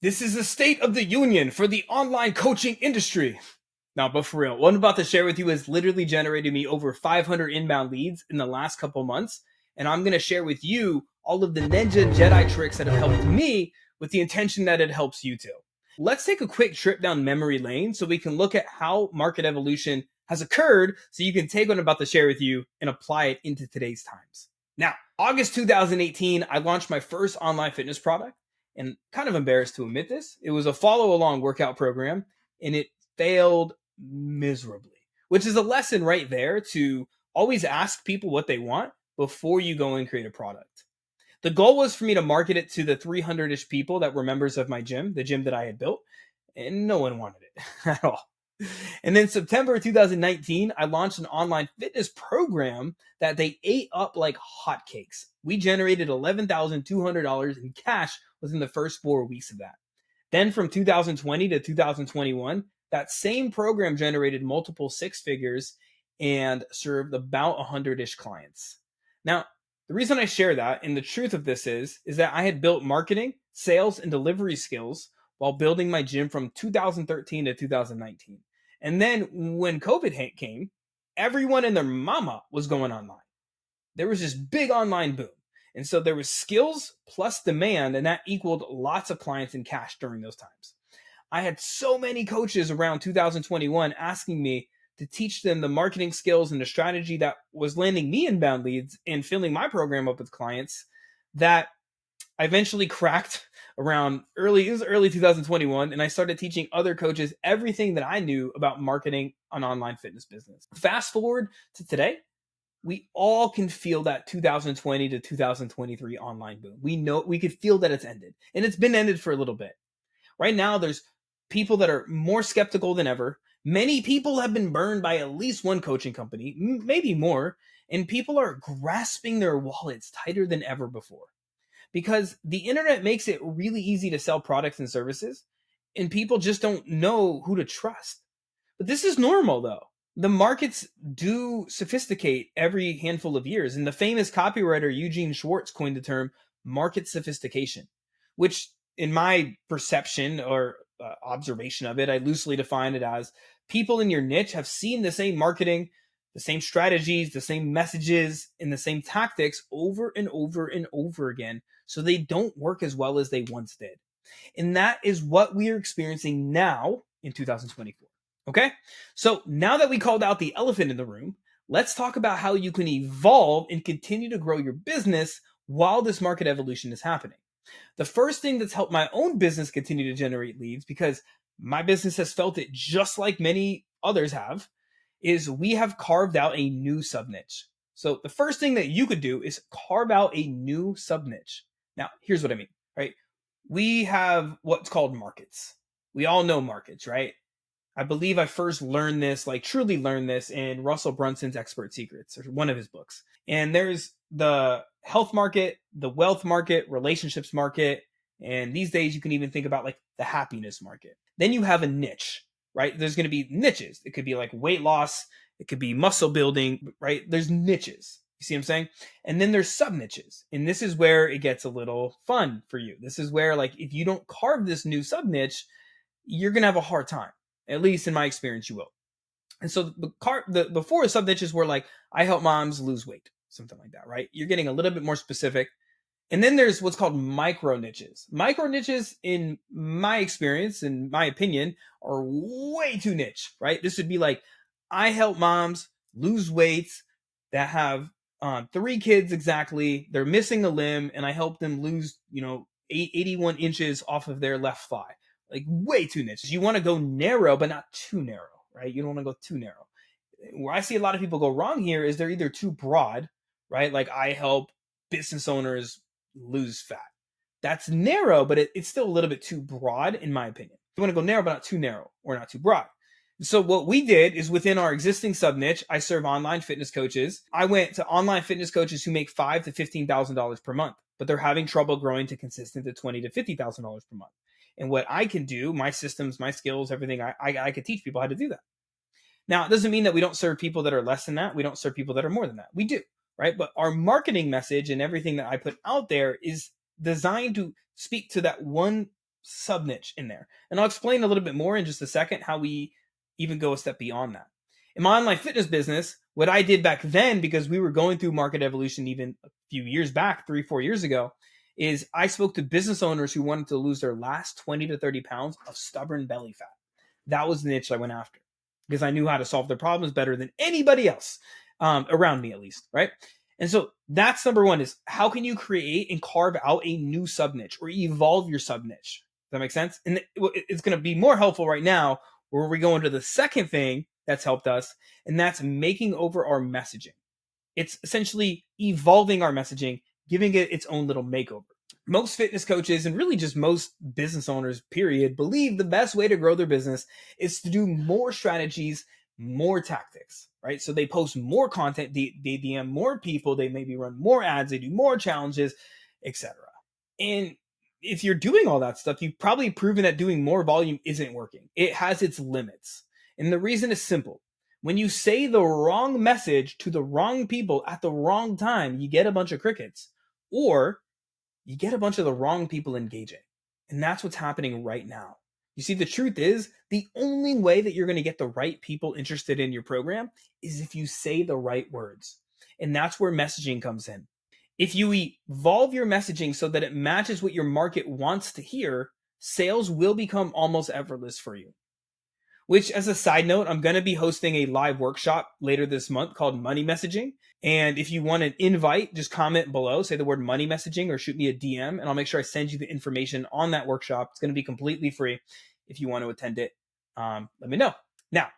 This is the state of the union for the online coaching industry. No, but for real, what I'm about to share with you has literally generated me over 500 inbound leads in the last couple months. And I'm going to share with you all of the Ninja Jedi tricks that have helped me with the intention that it helps you too. Let's take a quick trip down memory lane so we can look at how market evolution has occurred so you can take what I'm about to share with you and apply it into today's times. Now, August 2018, I launched my first online fitness product, and kind of embarrassed to admit this. It was a follow along workout program and it failed miserably, which is a lesson right there to always ask people what they want before you go and create a product. The goal was for me to market it to the 300-ish people that were members of my gym, the gym that I had built, and no one wanted it at all. And then September 2019, I launched an online fitness program that they ate up like hotcakes. We generated $11,200 in cash within the first 4 weeks of that. Then from 2020 to 2021, that same program generated multiple six figures and served about 100-ish clients. Now, the reason I share that and the truth of this is that I had built marketing, sales, and delivery skills while building my gym from 2013 to 2019. And then when COVID came, everyone and their mama was going online. There was this big online boom. And so there was skills plus demand, and that equaled lots of clients in cash during those times. I had so many coaches around 2021 asking me to teach them the marketing skills and the strategy that was landing me inbound leads and filling my program up with clients that I eventually cracked around it was early 2021, and I started teaching other coaches everything that I knew about marketing an online fitness business. Fast forward to today, we all can feel that 2020 to 2023 online boom. We could feel that it's ended, and it's been ended for a little bit. Right now, there's people that are more skeptical than ever. Many people have been burned by at least one coaching company, maybe more, and people are grasping their wallets tighter than ever before because the internet makes it really easy to sell products and services, and people just don't know who to trust. But this is normal, though. The markets do sophisticate every handful of years, and the famous copywriter Eugene Schwartz coined the term market sophistication, which, in my perception or observation of it, I loosely define it as people in your niche have seen the same marketing, the same strategies, the same messages, and the same tactics over and over and over again, so they don't work as well as they once did. And that is what we are experiencing now in 2024. Okay? So now that we called out the elephant in the room, let's talk about how you can evolve and continue to grow your business while this market evolution is happening. The first thing that's helped my own business continue to generate leads, because my business has felt it just like many others have, is we have carved out a new sub niche. So the first thing that you could do is carve out a new sub niche. Now, here's what I mean, right? We have what's called markets. We all know markets, right? I believe I first learned this, like truly learned this in Russell Brunson's Expert Secrets, or one of his books. And there's the health market, the wealth market, relationships market, and these days you can even think about like the happiness market. Then you have a niche, right? There's going to be niches. It could be like weight loss, it could be muscle building, right? There's niches. You see what I'm saying? And then there's sub niches. And this is where it gets a little fun for you. This is where, like, if you don't carve this new sub niche, you're going to have a hard time. At least in my experience, you will. And so before sub niches were like, I help moms lose weight, something like that, right? You're getting a little bit more specific. And then there's what's called micro niches. Micro niches, in my experience, in my opinion, are way too niche, right? This would be like, I help moms lose weight that have 3 kids exactly. They're missing a limb, and I help them lose, 81 inches off of their left thigh. Like, way too niche. You want to go narrow, but not too narrow, right? You don't want to go too narrow. Where I see a lot of people go wrong here is they're either too broad, right? Like, I help business owners lose fat. That's narrow, but it's still a little bit too broad, in my opinion. You want to go narrow, but not too narrow or not too broad. So what we did is, within our existing sub niche, I serve online fitness coaches. I went to online fitness coaches who make $5,000 to $15,000 per month, but they're having trouble growing to consistent to $20,000 to $50,000 per month. And what I can do, my systems, my skills, everything, I could teach people how to do that. Now, it doesn't mean that we don't serve people that are less than that. We don't serve people that are more than that. We do, right? But our marketing message and everything that I put out there is designed to speak to that one sub niche in there. And I'll explain a little bit more in just a second how we even go a step beyond that. In my online fitness business, what I did back then, because we were going through market evolution even a few years back, 3-4 years ago, is I spoke to business owners who wanted to lose their last 20 to 30 pounds of stubborn belly fat. That was the niche I went after because I knew how to solve their problems better than anybody else around me, at least, right? And so that's number one, is how can you create and carve out a new sub niche or evolve your sub niche? Does that make sense? And it's going to be more helpful right now where we go into the second thing that's helped us, and that's making over our messaging. It's essentially evolving our messaging, giving it its own little makeover. Most fitness coaches and really just most business owners, period, believe the best way to grow their business is to do more strategies, more tactics, right? So they post more content, they DM more people, they maybe run more ads, they do more challenges, etc. And if you're doing all that stuff, you've probably proven that doing more volume isn't working. It has its limits. And the reason is simple. When you say the wrong message to the wrong people at the wrong time, you get a bunch of crickets, or you get a bunch of the wrong people engaging. And that's what's happening right now. You see, the truth is, the only way that you're going to get the right people interested in your program is if you say the right words. And that's where messaging comes in. If you evolve your messaging so that it matches what your market wants to hear, sales will become almost effortless for you. Which, as a side note, I'm going to be hosting a live workshop later this month called Money Messaging. And if you want an invite, just comment below, say the word money messaging, or shoot me a DM, and I'll make sure I send you the information on that workshop. It's going to be completely free. If you want to attend it, let me know. Now,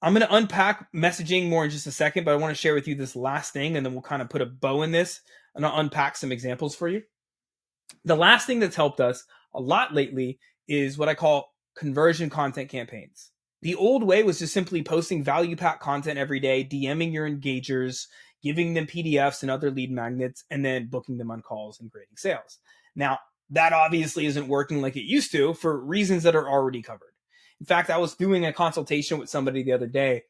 I'm going to unpack messaging more in just a second, but I want to share with you this last thing, and then we'll kind of put a bow in this, and I'll unpack some examples for you. The last thing that's helped us a lot lately is what I call conversion content campaigns. The old way was just simply posting value pack content every day, DMing your engagers, giving them PDFs and other lead magnets, and then booking them on calls and creating sales. Now, that obviously isn't working like it used to for reasons that are already covered. In fact, I was doing a consultation with somebody the other day,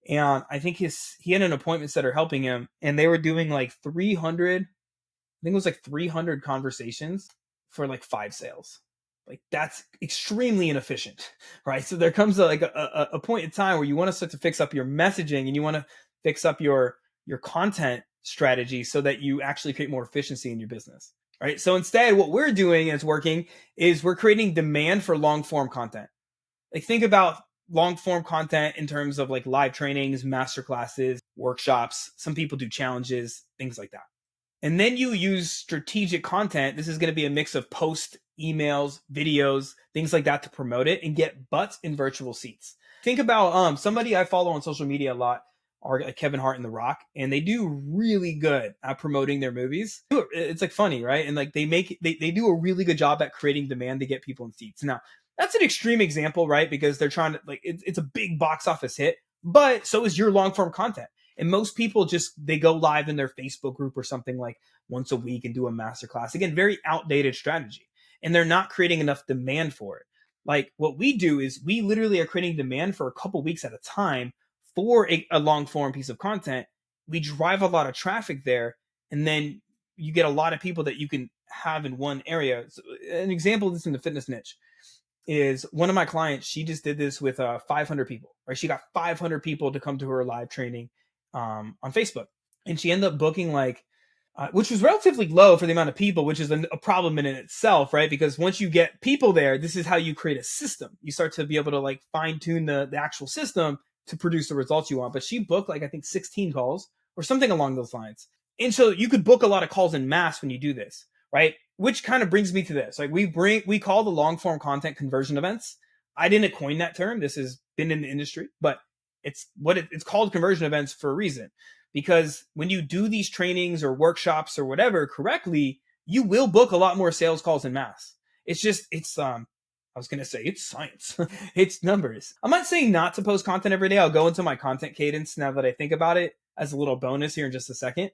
and I think he had an appointment setter helping him, and they were doing like 300, I think it was like 300 conversations for like 5 sales. Like, that's extremely inefficient, right? So there comes a point in time where you want to start to fix up your messaging, and you want to fix up your content strategy so that you actually create more efficiency in your business, right? So instead, what we're doing and it's working is we're creating demand for long form content. Like, think about long form content in terms of like live trainings, masterclasses, workshops. Some people do challenges, things like that. And then you use strategic content. This is going to be a mix of posts, emails, videos, things like that to promote it and get butts in virtual seats. Think about somebody I follow on social media a lot are Kevin Hart and The Rock, and they do really good at promoting their movies. It's like funny, right? And like they do a really good job at creating demand to get people in seats. Now, that's an extreme example, right? Because they're trying to it's a big box office hit, but so is your long form content. And most people they go live in their Facebook group or something like once a week and do a masterclass. Again, very outdated strategy. And they're not creating enough demand for it. Like, what we do is we literally are creating demand for a couple weeks at a time for a long form piece of content. We drive a lot of traffic there, and then you get a lot of people that you can have in one area. So an example of this in the fitness niche is one of my clients. She just did this with 500 people, right? She got 500 people to come to her live training on Facebook, and she ended up booking which was relatively low for the amount of people, which is a problem in itself, right? Because once you get people there, this is how you create a system. You start to be able to like fine tune the actual system to produce the results you want. But she booked I think 16 calls or something along those lines. And so you could book a lot of calls in mass when you do this, right? Which kind of brings me to this. Like, we call the long form content conversion events. I didn't coin that term. This has been in the industry, but it's called conversion events for a reason. Because when you do these trainings or workshops or whatever correctly, you will book a lot more sales calls in mass. It's science. It's numbers. I'm not saying not to post content every day. I'll go into my content cadence now that I think about it as a little bonus here in just a second.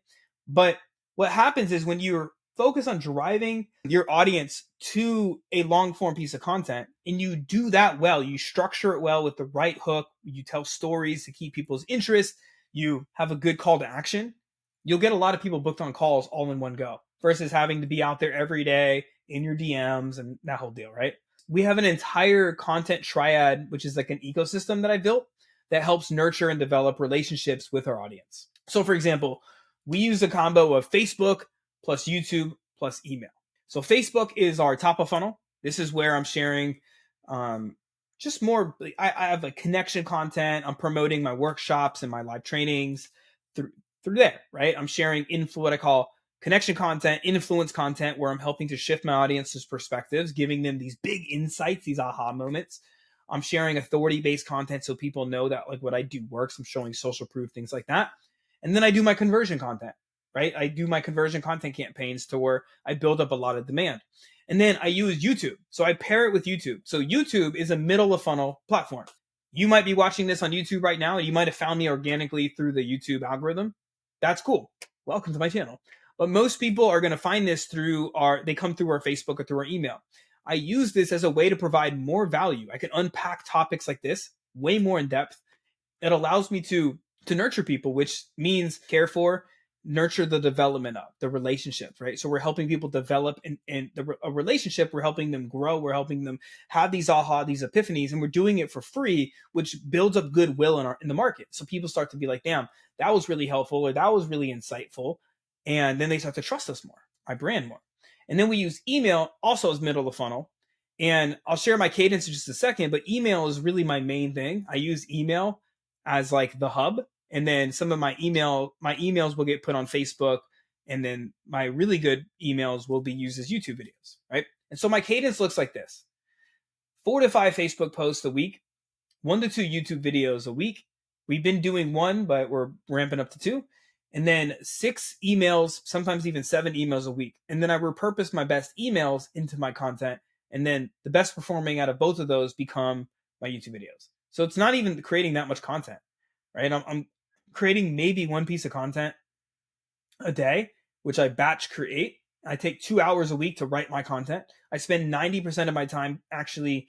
But what happens is when you're focused on driving your audience to a long form piece of content, and you do that well, you structure it well with the right hook, you tell stories to keep people's interest, you have a good call to action, you'll get a lot of people booked on calls all in one go versus having to be out there every day in your DMs and that whole deal, right? we have an entire content triad, which is like an ecosystem that I built that helps nurture and develop relationships with our audience. So, for example, we use a combo of Facebook plus YouTube plus email. So, Facebook is our top of funnel. This is where I'm sharing just more. I have like connection content. I'm promoting my workshops and my live trainings through there, right? I'm sharing what I call connection content, influence content, where I'm helping to shift my audience's perspectives, giving them these big insights, these aha moments. I'm sharing authority-based content so people know that like what I do works. I'm showing social proof, things like that. And then I do my conversion content, right? I do my conversion content campaigns to where I build up a lot of demand. And then I use YouTube. So I pair it with YouTube. So YouTube is a middle of funnel platform. You might be watching this on YouTube right now. You might have found me organically through the YouTube algorithm. That's cool. Welcome to my channel. But most people are going to find this they come through our Facebook or through our email. I use this as a way to provide more value. I can unpack topics like this way more in depth. It allows me to nurture people, which means care for, nurture the development of the relationships, right? So we're helping people develop a relationship. We're helping them grow. We're helping them have these these epiphanies, and we're doing it for free, which builds up goodwill in the market. So people start to be like, damn, that was really helpful, or that was really insightful. And then they start to trust us more, my brand more. And then we use email also as middle of the funnel. And I'll share my cadence in just a second, but email is really my main thing. I use email as like the hub. And then some of my emails will get put on Facebook. And then my really good emails will be used as YouTube videos, right? And so my cadence looks like this: 4 to 5 Facebook posts a week, 1 to 2 YouTube videos a week. We've been doing 1, but we're ramping up to 2. And then 6 emails, sometimes even 7 emails a week. And then I repurpose my best emails into my content. And then the best performing out of both of those become my YouTube videos. So it's not even creating that much content, right? I'm creating maybe 1 piece of content a day, which I batch create. I take 2 hours a week to write my content. I spend 90% of my time actually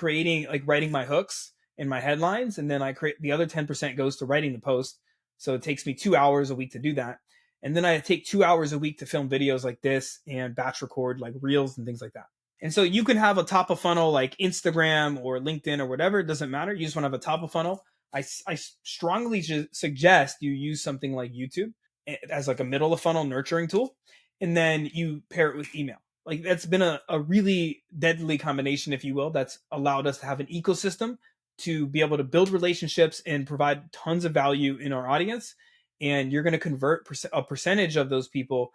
writing my hooks and my headlines. And then I create the other 10% goes to writing the post. So it takes me 2 hours a week to do that. And then I take 2 hours a week to film videos like this and batch record like reels and things like that. And so you can have a top of funnel like Instagram or LinkedIn or whatever. It doesn't matter. You just want to have a top of funnel. I strongly suggest you use something like YouTube as like a middle of funnel nurturing tool. And then you pair it with email. Like that's been a really deadly combination, if you will, that's allowed us to have an ecosystem to be able to build relationships and provide tons of value in our audience. And you're going to convert a percentage of those people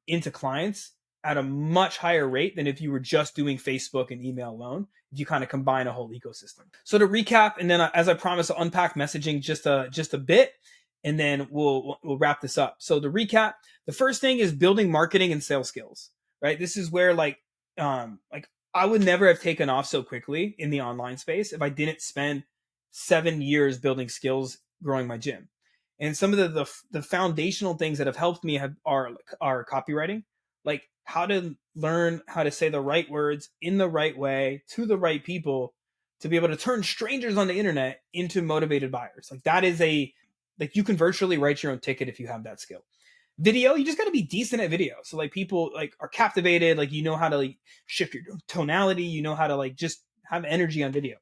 into clients at a much higher rate than if you were just doing Facebook and email alone, if you kind of combine a whole ecosystem. So to recap, and then as I promised, I'll unpack messaging just a bit, and then we'll wrap this up. So to recap, the first thing is building marketing and sales skills, right? This is where like I would never have taken off so quickly in the online space if I didn't spend 7 years building skills, growing my gym. And some of the foundational things that have helped me are copywriting, like how to learn how to say the right words in the right way to the right people to be able to turn strangers on the internet into motivated buyers. Like that is you can virtually write your own ticket if you have that skill. Video, you just got to be decent at video. So like people like are captivated, like you know how to like shift your tonality, you know how to like just have energy on video.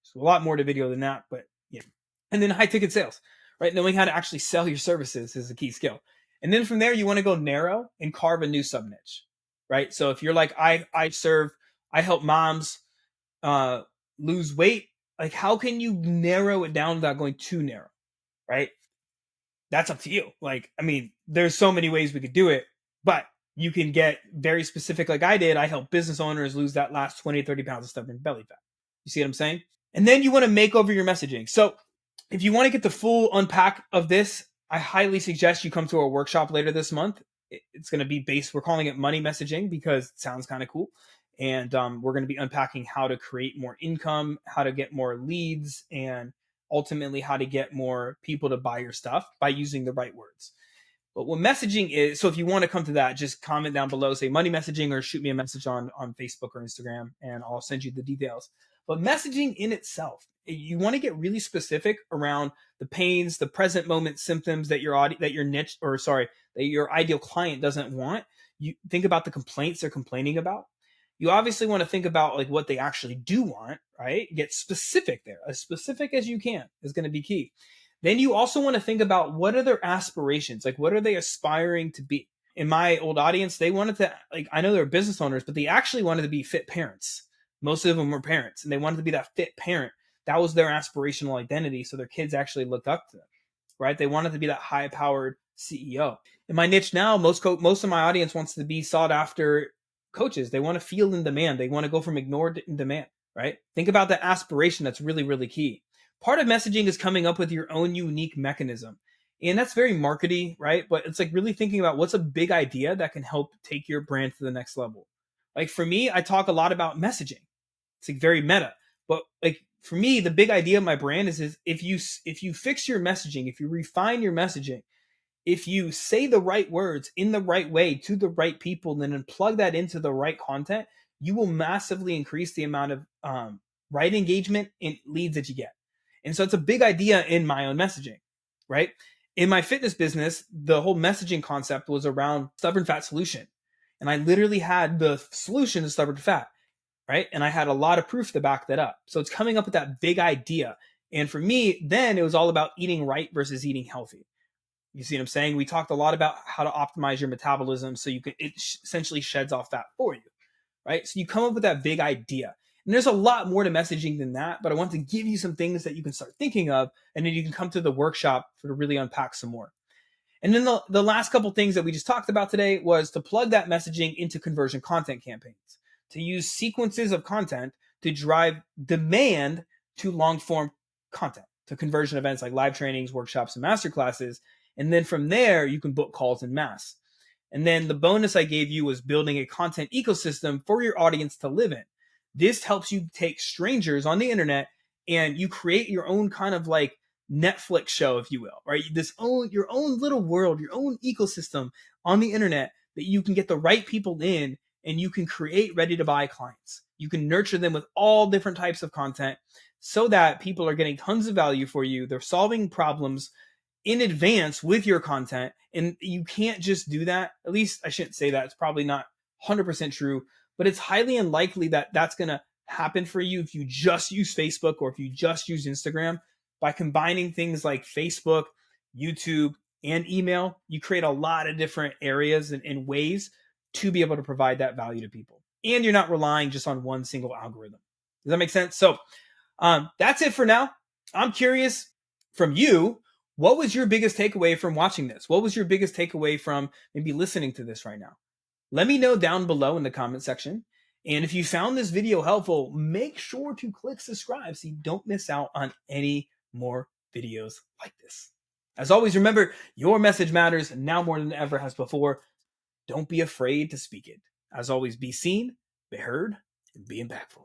So a lot more to video than that, but yeah. And then high ticket sales, right? Knowing how to actually sell your services is a key skill. And then from there, you want to go narrow and carve a new sub niche, right? So if you're like, I help moms lose weight, like how can you narrow it down without going too narrow, right? That's up to you. Like, I mean, there's so many ways we could do it, but you can get very specific like I did. I help business owners lose that last 20, 30 pounds of stubborn belly fat. You see what I'm saying? And then you want to make over your messaging. So if you want to get the full unpack of this, I highly suggest you come to our workshop later this month. It's going to be we're calling it money messaging because it sounds kind of cool. And we're going to be unpacking how to create more income, how to get more leads, and ultimately how to get more people to buy your stuff by using the right words. But what messaging is, so if you want to come to that, just comment down below, say money messaging, or shoot me a message on Facebook or Instagram, and I'll send you the details. But messaging in itself, you want to get really specific around the pains, the present moment symptoms that your ideal client doesn't want. You think about the complaints they're complaining about, You obviously want to think about like what they actually do want, right? Get specific there. As specific as you can is going to be key. Then you also want to think about what are their aspirations? Like what are they aspiring to be? In my old audience, they wanted to, like, I know they're business owners, but they actually wanted to be fit parents. Most of them were parents and they wanted to be that fit parent. That was their aspirational identity. So their kids actually looked up to them, right? They wanted to be that high powered CEO. In my niche now, most of my audience wants to be sought after coaches. They want to feel in demand. They want to go from ignored to in demand, right? Think about that aspiration. That's really, really key. Part of messaging is coming up with your own unique mechanism. And that's very markety, right? But it's like really thinking about what's a big idea that can help take your brand to the next level. Like for me, I talk a lot about messaging. It's like very meta. But like for me, the big idea of my brand is if you fix your messaging, if you refine your messaging, if you say the right words in the right way to the right people, then plug that into the right content, you will massively increase the amount of right engagement and leads that you get. And so it's a big idea in my own messaging, right? In my fitness business, the whole messaging concept was around stubborn fat solution. And I literally had the solution to stubborn fat, right? And I had a lot of proof to back that up. So it's coming up with that big idea. And for me, then it was all about eating right versus eating healthy. You see what I'm saying? We talked a lot about how to optimize your metabolism so it essentially sheds off fat for you, right? So you come up with that big idea. And there's a lot more to messaging than that, but I want to give you some things that you can start thinking of, and then you can come to the workshop to really unpack some more. And then the last couple things that we just talked about today was to plug that messaging into conversion content campaigns, to use sequences of content to drive demand to long form content, to conversion events like live trainings, workshops, and masterclasses. And then from there, you can book calls in mass. And then the bonus I gave you was building a content ecosystem for your audience to live in. This helps you take strangers on the internet and you create your own kind of like Netflix show, if you will, right? Your own little world, your own ecosystem on the internet that you can get the right people in, and you can create ready to buy clients. You can nurture them with all different types of content so that people are getting tons of value for you. They're solving problems in advance with your content. And you can't just do that. At least I shouldn't say that. It's probably not 100% true, but it's highly unlikely that that's going to happen for you if you just use Facebook or if you just use Instagram. By combining things like Facebook, YouTube, and email, you create a lot of different areas and ways to be able to provide that value to people. And you're not relying just on one single algorithm. Does that make sense? So that's it for now. I'm curious from you, what was your biggest takeaway from watching this? What was your biggest takeaway from maybe listening to this right now? Let me know down below in the comment section. And if you found this video helpful, make sure to click subscribe so you don't miss out on any more videos like this. As always, remember, your message matters now more than ever has before. Don't be afraid to speak it. As always, be seen, be heard, and be impactful.